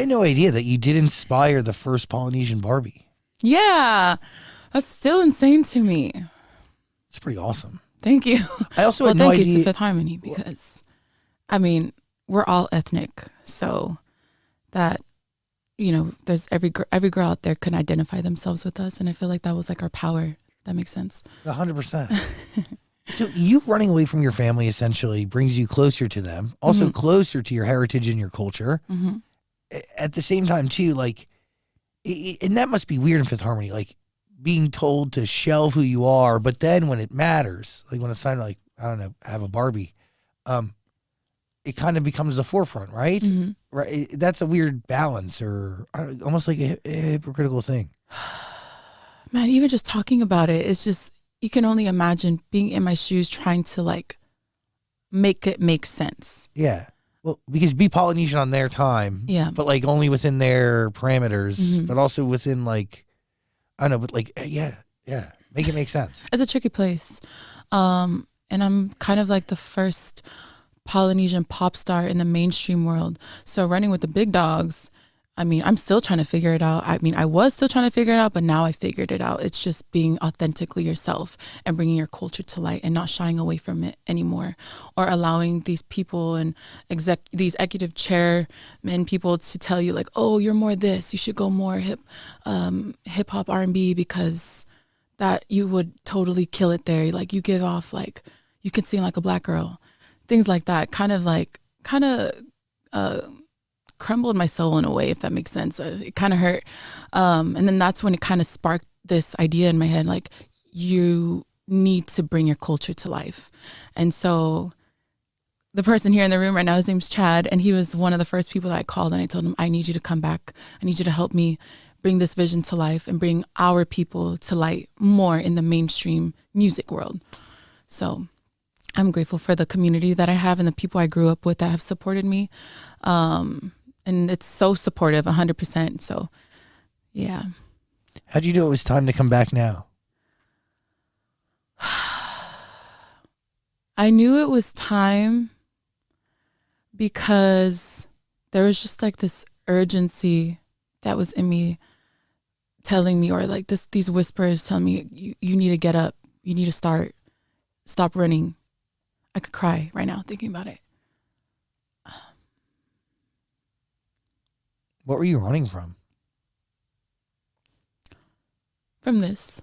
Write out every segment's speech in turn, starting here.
had no idea that you did inspire the first Polynesian Barbie. Yeah, that's still insane to me. It's pretty awesome. Thank you. I also had no idea. Thank you to Fifth Harmony because, I mean, we're all ethnic, so that, you know, there's every girl out there can identify themselves with us, and I feel like that was like our power. That makes sense. 100%. So you running away from your family essentially brings you closer to them, also closer to your heritage and your culture. Mm-hmm. At the same time, too, like, and that must be weird in Fifth Harmony, like being told to shelve who you are, but then when it matters, like when it's time to, like, I don't know, have a Barbie, it kind of becomes the forefront, right? Mm-hmm. Right. That's a weird balance, or almost like a hypocritical thing. Man, even just talking about it, it's just, you can only imagine being in my shoes trying to like make it make sense. Yeah. Well, because be Polynesian on their time, yeah, but like only within their parameters, but also within like, I don't know, but like, yeah, make it make sense. It's a tricky place. And I'm kind of like the first Polynesian pop star in the mainstream world. So running with the big dogs, I mean, I'm still trying to figure it out. I mean, I was still trying to figure it out, but now I figured it out. It's just being authentically yourself and bringing your culture to light and not shying away from it anymore, or allowing these people and these executive chairmen people to tell you like, oh, you're more this, you should go more hip hop R&B because that you would totally kill it there. Like you give off like, you can sing like a black girl, things like that. Kind of crumbled my soul in a way, if that makes sense. It kind of hurt. And then that's when it kind of sparked this idea in my head, like you need to bring your culture to life. And so the person here in the room right now, his name's Chad, and he was one of the first people that I called, and I told him, I need you to come back. I need you to help me bring this vision to life and bring our people to light more in the mainstream music world. So I'm grateful for the community that I have and the people I grew up with that have supported me. And it's so supportive, 100%. So, yeah. How'd you know it was time to come back now? I knew it was time because there was just like this urgency that was in me telling me, or like these whispers telling me, you need to get up. You need to stop running. I could cry right now thinking about it. What were you running from? From this.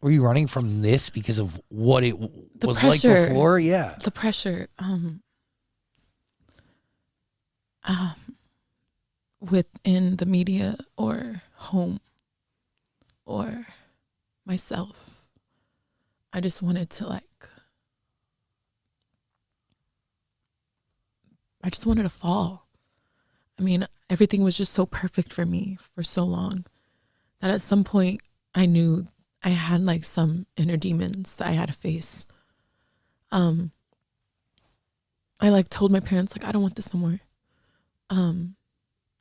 Were you running from this because of what it was pressure, like before? Yeah. The pressure within the media or home or myself. I just wanted to I just wanted to fall. I mean, everything was just so perfect for me for so long that at some point I knew I had like some inner demons that I had to face. I like told my parents, like, I don't want this no more. And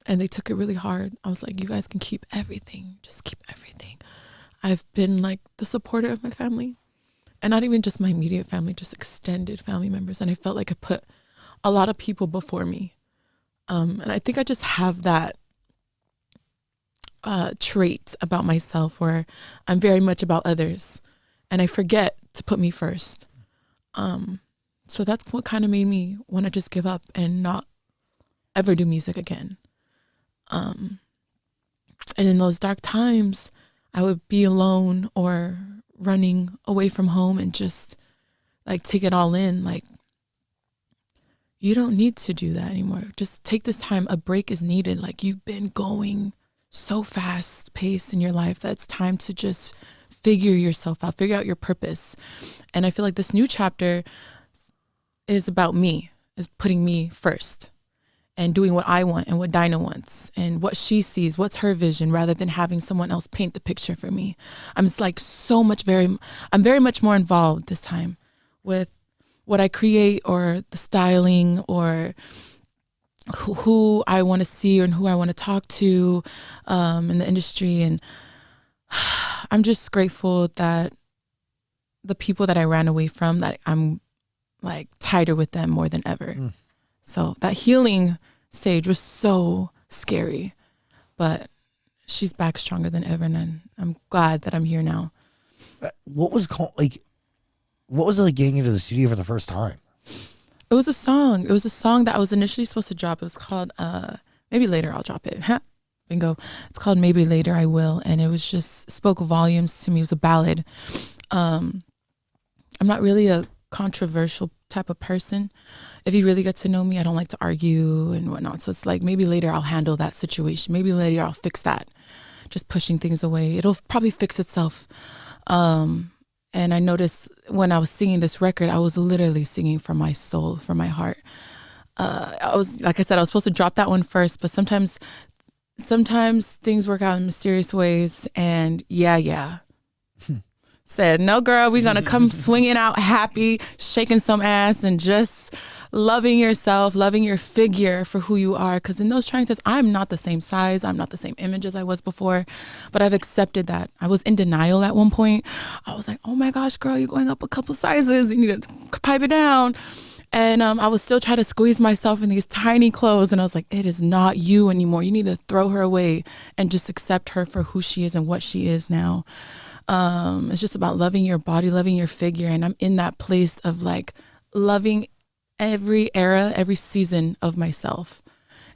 they took it really hard. I was like, you guys can keep everything. Just keep everything. I've been like the supporter of my family, and not even just my immediate family, just extended family members. And I felt like I put a lot of people before me. And I think I just have that trait about myself where I'm very much about others and I forget to put me first. So that's what kind of made me want to just give up and not ever do music again. And in those dark times, I would be alone or running away from home and just like take it all in. Like, you don't need to do that anymore. Just take this time. A break is needed. Like, you've been going so fast paced in your life that it's time to just figure yourself out, figure out your purpose. And I feel like this new chapter is about me, is putting me first and doing what I want and what Dinah wants and what she sees, what's her vision, rather than having someone else paint the picture for me. I'm just like I'm very much more involved this time with what I create or the styling or who I want to see and who I want to talk to in the industry. And I'm just grateful that the people that I ran away from, that I'm like tighter with them more than ever. So that healing stage was so scary, but she's back stronger than ever, and I'm glad that I'm here now. What was it like getting into the studio for the first time? It was a song. It was a song that I was initially supposed to drop. It was called Maybe Later I'll Drop It. Bingo. It's called Maybe Later I Will, and it was just spoke volumes to me. It was a ballad. I'm not really a controversial type of person. If you really get to know me, I don't like to argue and whatnot. So it's like, maybe later I'll handle that situation. Maybe later I'll fix that. Just pushing things away. It'll probably fix itself. And I noticed when I was singing this record, I was literally singing from my soul, from my heart. Like I said, I was supposed to drop that one first, but sometimes things work out in mysterious ways. And yeah. Said, no, girl, we're going to come swinging out happy, shaking some ass, and just loving yourself, loving your figure for who you are. Because in those trying times, I'm not the same size. I'm not the same image as I was before. But I've accepted that. I was in denial at one point. I was like, oh my gosh, girl, you're going up a couple sizes. You need to pipe it down. And I was still trying to squeeze myself in these tiny clothes. And I was like, it is not you anymore. You need to throw her away and just accept her for who she is and what she is now. It's just about loving your body, loving your figure. And I'm in that place of like loving every era, every season of myself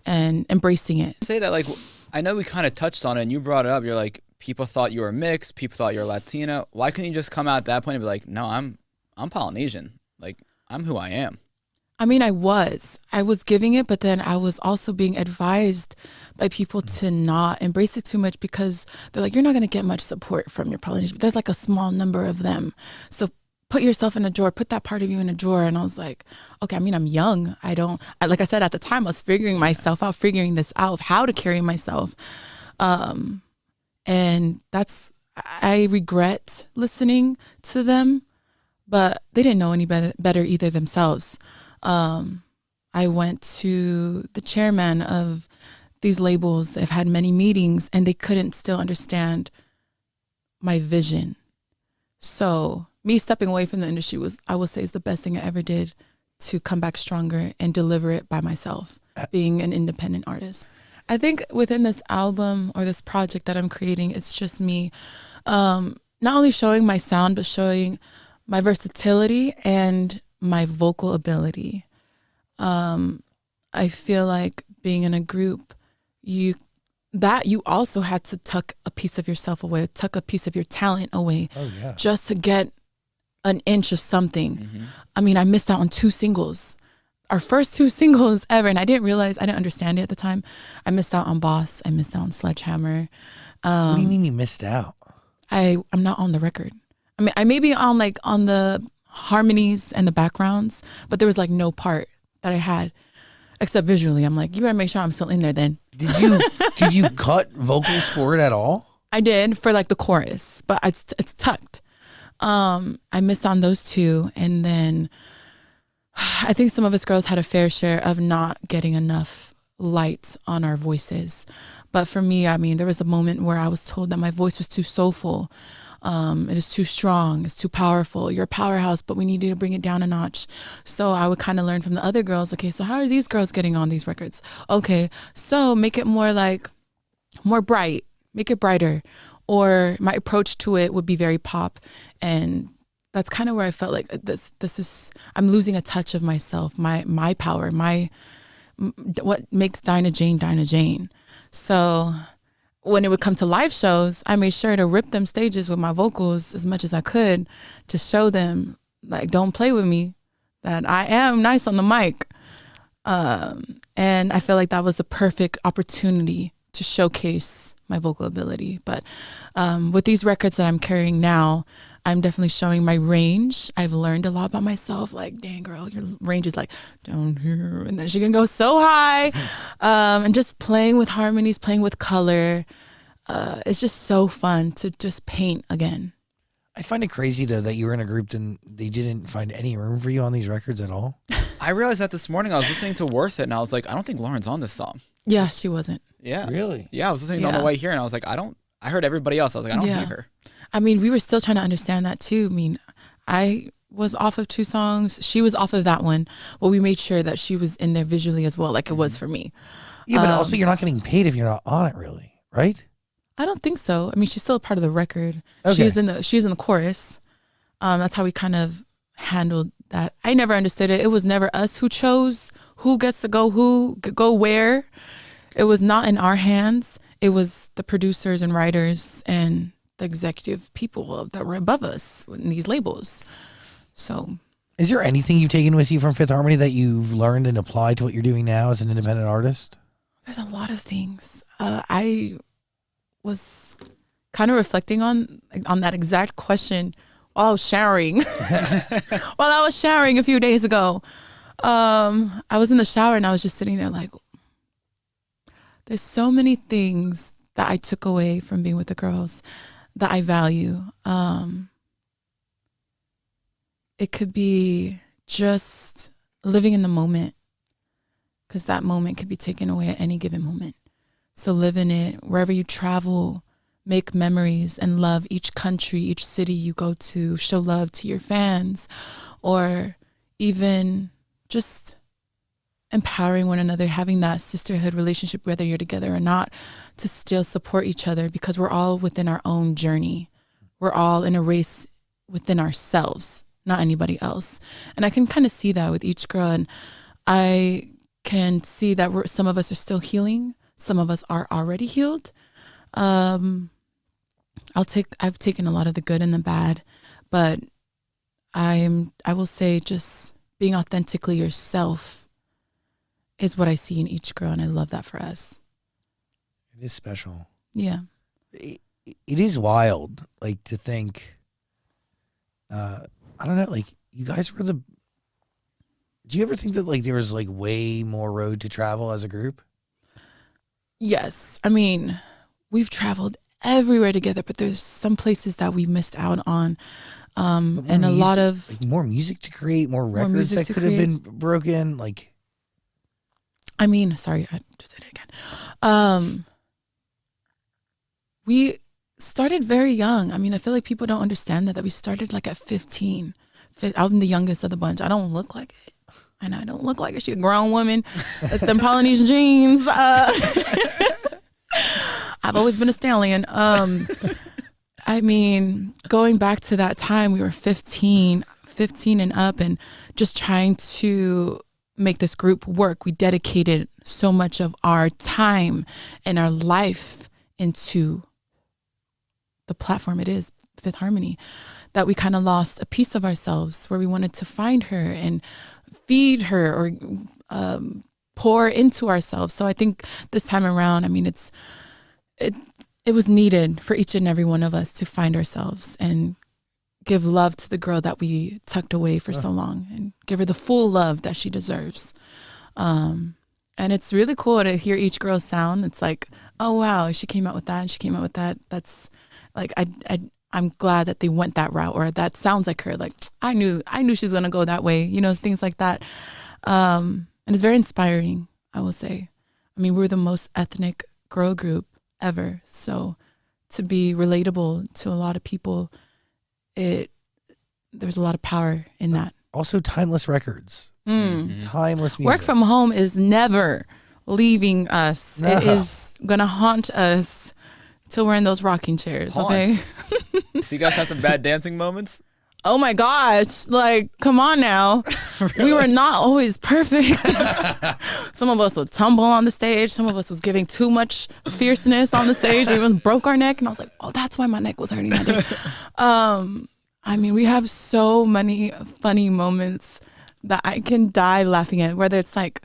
and embracing it. Say that, like, I know we kind of touched on it and you brought it up. You're like, people thought you were mixed. People thought you were Latina. Why couldn't you just come out at that point and be like, no, I'm Polynesian. Like, I'm who I am. I mean, I was giving it, but then I was also being advised by people to not embrace it too much because they're like, you're not going to get much support from your Polynesian. There's like a small number of them. So put yourself in a drawer, put that part of you in a drawer. And I was like, okay, I mean, I'm young. Like I said, at the time I was figuring myself out, figuring this out of how to carry myself. And I regret listening to them, but they didn't know any better either themselves. I went to the chairman of these labels. I've had many meetings and they couldn't still understand my vision. So me stepping away from the industry I would say is the best thing I ever did to come back stronger and deliver it by myself, being an independent artist. I think within this album or this project that I'm creating, it's just me, not only showing my sound, but showing my versatility and my vocal ability. I feel like being in a group, you also had to tuck a piece of yourself away, tuck a piece of your talent away, just to get an inch of something. Mm-hmm. I mean, I missed out on 2 singles, our first 2 singles ever, and I didn't understand it at the time. I missed out on Boss. I missed out on Sledgehammer. What do you mean you missed out? I'm not on the record. I mean, I may be on the harmonies and the backgrounds, but there was like no part that I had except visually. I'm like, you better make sure I'm still in there then. Did you cut vocals for it at all? I did for like the chorus, but it's tucked. I missed on those 2, and then I think some of us girls had a fair share of not getting enough light on our voices. But for me, I mean, there was a moment where I was told that my voice was too soulful. It is too strong. It's too powerful. You're a powerhouse, but we need you to bring it down a notch. So I would kind of learn from the other girls. Okay, so how are these girls getting on these records? Okay, so make it more bright, make it brighter. Or my approach to it would be very pop. And that's kind of where I felt like I'm losing a touch of myself, my power, what makes Dinah Jane. So when it would come to live shows, I made sure to rip them stages with my vocals as much as I could to show them, like, don't play with me, that I am nice on the mic. And I feel like that was the perfect opportunity to showcase my vocal ability. But with these records that I'm carrying now, I'm definitely showing my range. I've learned a lot about myself. Like, dang, girl, your range is like down here, and then she can go so high. And just playing with harmonies, playing with color. It's just so fun to just paint again. I find it crazy, though, that you were in a group and they didn't find any room for you on these records at all. I realized that this morning. I was listening to Worth It, and I was like, I don't think Lauren's on this song. Yeah, she wasn't. Yeah. Really? Yeah, I was listening on the way here, and I was like, I heard everybody else. I was like, I don't hear her. I mean, we were still trying to understand that too. I mean, I was off of 2 songs. She was off of that one, but we made sure that she was in there visually as well, like it was for me. Yeah, but also you're not getting paid if you're not on it, really, right? I don't think so. I mean, she's still a part of the record. Okay. She's in the chorus. That's how we kind of handled that. I never understood it. It was never us who chose who gets to go where. It was not in our hands. It was the producers and writers and the executive people that were above us in these labels. So, is there anything you've taken with you from Fifth Harmony that you've learned and applied to what you're doing now as an independent artist? there's a lot of things. I was kind of reflecting on that exact question while I was showering. While I was showering a few days ago, I was in the shower and I was just sitting there like, there's so many things that I took away from being with the girls that I value. It could be just living in the moment, because that moment could be taken away at any given moment. So live in it. Wherever you travel, make memories and love each country, each city you go to. Show love to your fans, or even just empowering one another, having that sisterhood relationship, whether you're together or not, to still support each other, because we're all within our own journey. We're all in a race within ourselves, not anybody else. And I can kind of see that with each girl. And I can see that some of us are still healing. Some of us are already healed. I've taken a lot of the good and the bad, but I will say just being authentically yourself is what I see in each girl, and I love that for us. It is special. Yeah. It is wild, like, to think, I don't know, like, you guys were do you ever think that, like, there was, like, way more road to travel as a group? Yes. I mean, we've traveled everywhere together, but there's some places that we missed out on. And a lot of... Like, more music to create, more records that could have been broken, like... I mean, sorry, I just did it again. We started very young. I mean, I feel like people don't understand that we started like at 15. I'm the youngest of the bunch. I don't look like it. And I don't look like it. She's a grown woman. It's them Polynesian genes. I've always been a stallion. I mean, going back to that time, we were 15 and up, and just trying to make this group work. We dedicated so much of our time and our life into the platform it is, Fifth Harmony, that we kind of lost a piece of ourselves, where we wanted to find her and feed her, or pour into ourselves. So I think this time around, I mean, it was needed for each and every one of us to find ourselves and give love to the girl that we tucked away for so long, and give her the full love that she deserves. And it's really cool to hear each girl's sound. It's like, oh wow, she came out with that and she came out with that. That's like, I'm glad that they went that route, or that sounds like her. Like, I knew she was gonna go that way, things like that. And it's very inspiring, I will say. I mean, we're the most ethnic girl group ever. So to be relatable to a lot of people, there's a lot of power in that. Also, timeless records. Timeless music. Work from home is never leaving us. No. It is gonna haunt us till we're in those rocking chairs. Okay. So you guys have some bad dancing moments? Oh my gosh, like, come on now. Really? We were not always perfect. Some of us would tumble on the stage. Some of us was giving too much fierceness on the stage. We even broke our neck, and I was like, oh, that's why my neck was hurting that day. I mean, we have so many funny moments that I can die laughing at, whether it's like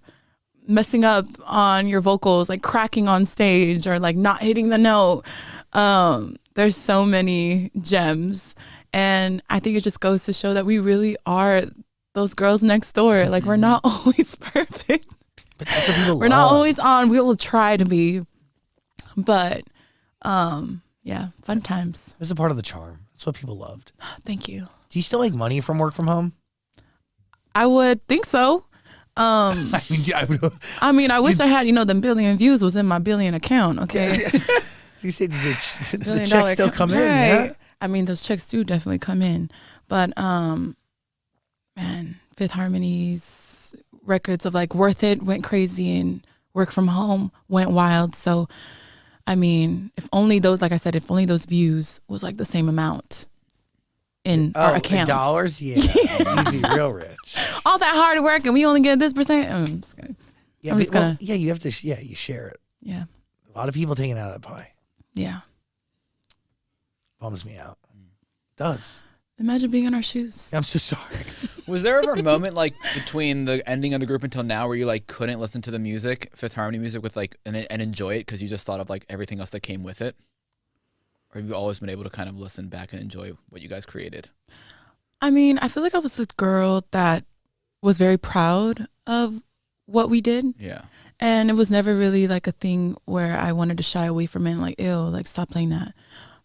messing up on your vocals, like cracking on stage, or like not hitting the note. There's so many gems. And I think it just goes to show that we really are those girls next door. Like, we're not always perfect. But that's what people We're not always on. We will try to be. But, yeah, fun times. It's a part of the charm. That's what people loved. Thank you. Do you still make money from work from home? I would think so. I wish I had, the billion views was in my billion account, okay? You said the checks still come in, yeah? I mean, those checks do definitely come in. But man, Fifth Harmony's records of like Worth It went crazy and Work From Home went wild. So, I mean, if only those, like I said, if only those views was like the same amount in our accounts. Dollars? Yeah. You'd be real rich. All that hard work and we only get this percent. I'm just gonna, Yeah, you have to, you share it. yeah. A lot of people taking out of that pie. Yeah. Bums me out. Does. Imagine being in our shoes. I'm so sorry. Was there ever a moment like between the ending of the group until now where you like couldn't listen to the music, Fifth Harmony music, with like and enjoy it because you just thought of like everything else that came with it? Or have you always been able to kind of listen back and enjoy what you guys created? I mean, I feel like I was a girl that was very proud of what we did. Yeah. And it was never really like a thing where I wanted to shy away from it, like, ew, like stop playing that.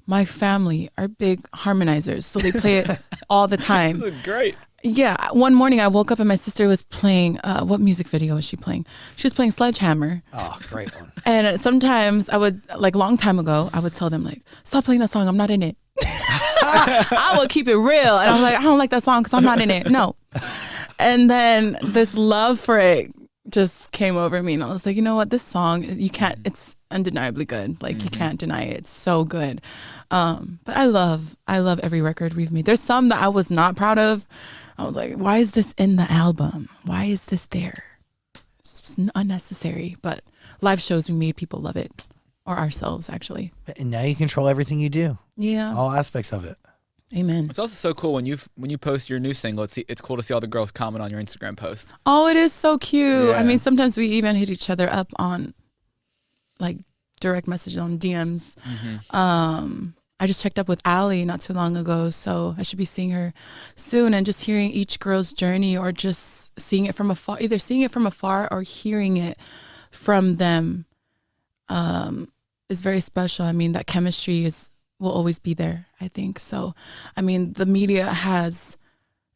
My family are big harmonizers, so they play it all the time. This is great. Yeah. One morning I woke up and my sister was playing, what music video was she playing? She was playing Sledgehammer. Oh, great one. And sometimes I would, like long time ago, I would tell them like, stop playing that song, I'm not in it. I would keep it real. And I'm like, I don't like that song because I'm not in it. No. And then this love for it just came over me and I was like, you know what, this song, you can't, it's undeniably good. Like you can't deny it. It's so good. But I love every record we've made. There's some that I was not proud of. I was like, why is this in the album? Why is this there? It's just unnecessary. But live shows, we made people love it, or ourselves actually. And now you control everything you do. Yeah. All aspects of it. Amen. It's also so cool when you post your new single. It's cool to see all the girls comment on your Instagram post. Oh, it is so cute. Yeah. I mean, sometimes we even hit each other up on like direct messages on DMs. I just checked up with Allie not too long ago, so I should be seeing her soon. And just hearing each girl's journey, or just seeing it from afar, either seeing it from afar or hearing it from them, is very special. I mean, that chemistry will always be there, I think. So, I mean, the media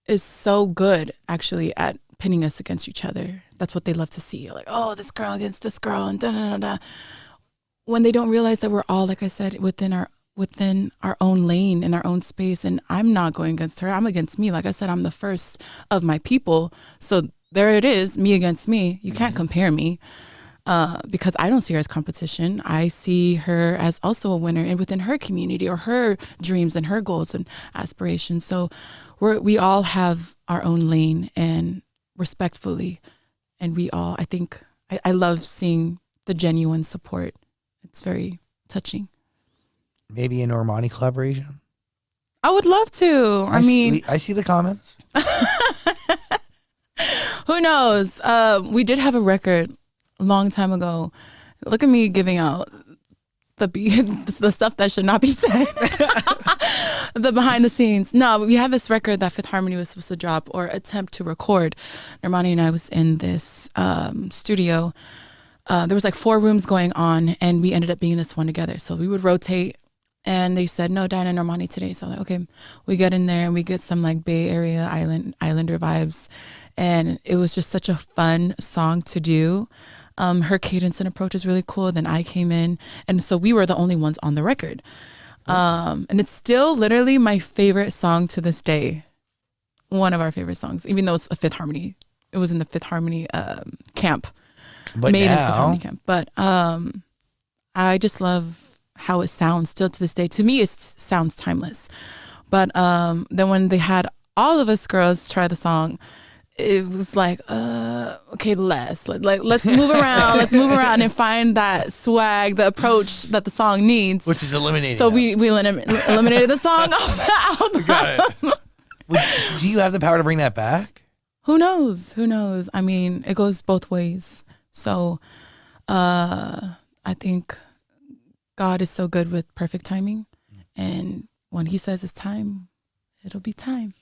is so good actually at pitting us against each other. That's what they love to see. Like, oh, this girl against this girl and da da da da. When they don't realize that we're all, like I said, within our own lane, in our own space. And I'm not going against her. I'm against me. Like I said, I'm the first of my people. So there it is, me against me. You can't compare me. Because I don't see her as competition. I see her as also a winner and within her community, or her dreams and her goals and aspirations. So we all have our own lane, and respectfully. And I think I love seeing the genuine support. It's very touching. Maybe a Normani collaboration. I would love to. I mean, I see the comments. who knows? We did have a record a long time ago. Look at me giving out the stuff that should not be said. The behind the scenes. No, we had this record that Fifth Harmony was supposed to drop or attempt to record. Normani and I was in this studio. There was like 4 rooms going on, and we ended up being in this one together. So we would rotate. And they said, no, Dinah and Normani today. So I'm like, okay, we get in there and we get some like Bay Area Islander vibes. And it was just such a fun song to do. Her cadence and approach is really cool. Then I came in. And so we were the only ones on the record. And it's still literally my favorite song to this day. One of our favorite songs, even though it's a Fifth Harmony. It was in the Fifth Harmony camp. But made now, in Fifth Harmony camp. But I just love how it sounds still to this day. To me, it sounds timeless. But then when they had all of us girls try the song, it was like, okay, let's move around. Let's move around and find that swag, the approach that the song needs. which is eliminating. So them. we eliminated the song off the album. Got it. Do you have the power to bring that back? Who knows? I mean, it goes both ways. So I think God is so good with perfect timing. And when he says it's time, it'll be time.